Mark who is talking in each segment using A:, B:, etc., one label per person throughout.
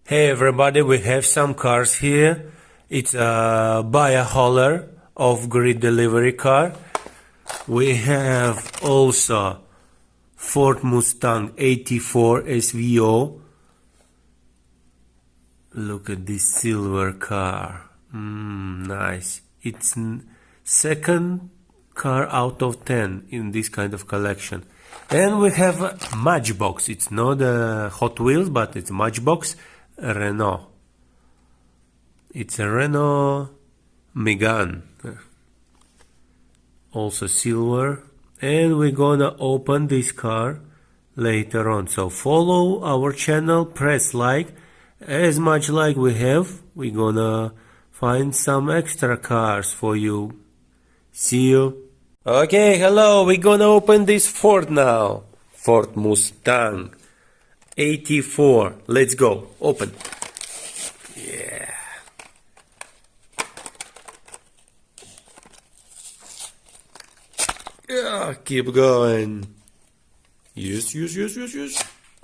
A: Hey everybody, we have some cars here. It's a buyer hauler off-grid delivery car. We have also Ford Mustang 84 SVO. Look at this silver car. Nice. It's second car out of 10 in this kind of collection. And we have a Matchbox. It's not a Hot Wheels, but it's Matchbox Renault. It's a Renault Megane. Also silver. And we're gonna open this car later on. So follow our channel, press like. As much like we have, we're gonna find some extra cars for you. See you. Okay, hello, we're gonna open this Ford now. Ford Mustang 84. Let's go. Open. Yeah. Yeah, keep going. Yes.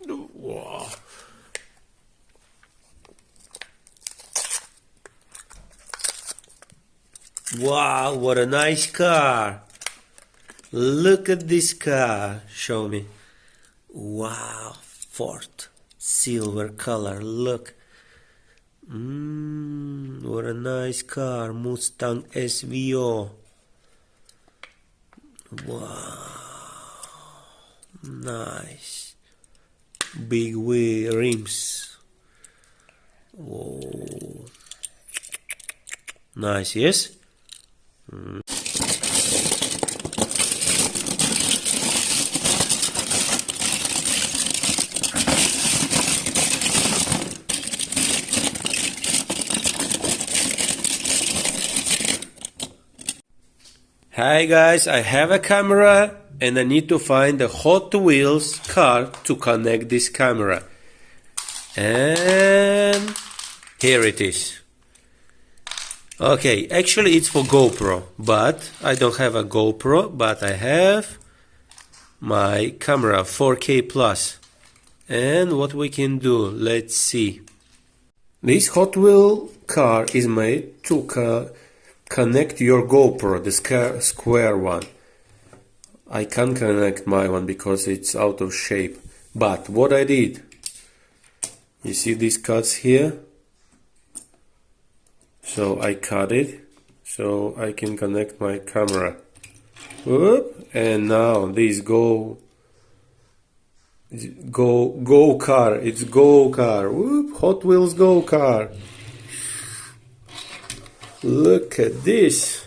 A: Wow. Wow, what a nice car. Look at this car. Show me. Wow, Ford. Silver color, look. What a nice car. Mustang SVO. Wow. Nice. Big wheel rims. Whoa. Nice, yes? Hi guys, I have a camera and I need to find a Hot Wheels car to connect this camera. And here it is. Okay, actually it's for GoPro, but I don't have a GoPro, but I have my camera 4K plus. And what we can do, let's see. This Hot Wheel car is made to connect your GoPro, the square one. I can't connect my one because it's out of shape. But what I did, you see these cuts here? So I cut it so I can connect my camera. Whoop, and now this go car. It's go car. Whoop, Hot Wheels go car. Look at this.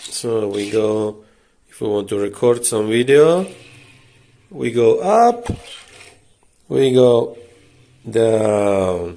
A: So we go, if we want to record some video, we go up, we go down.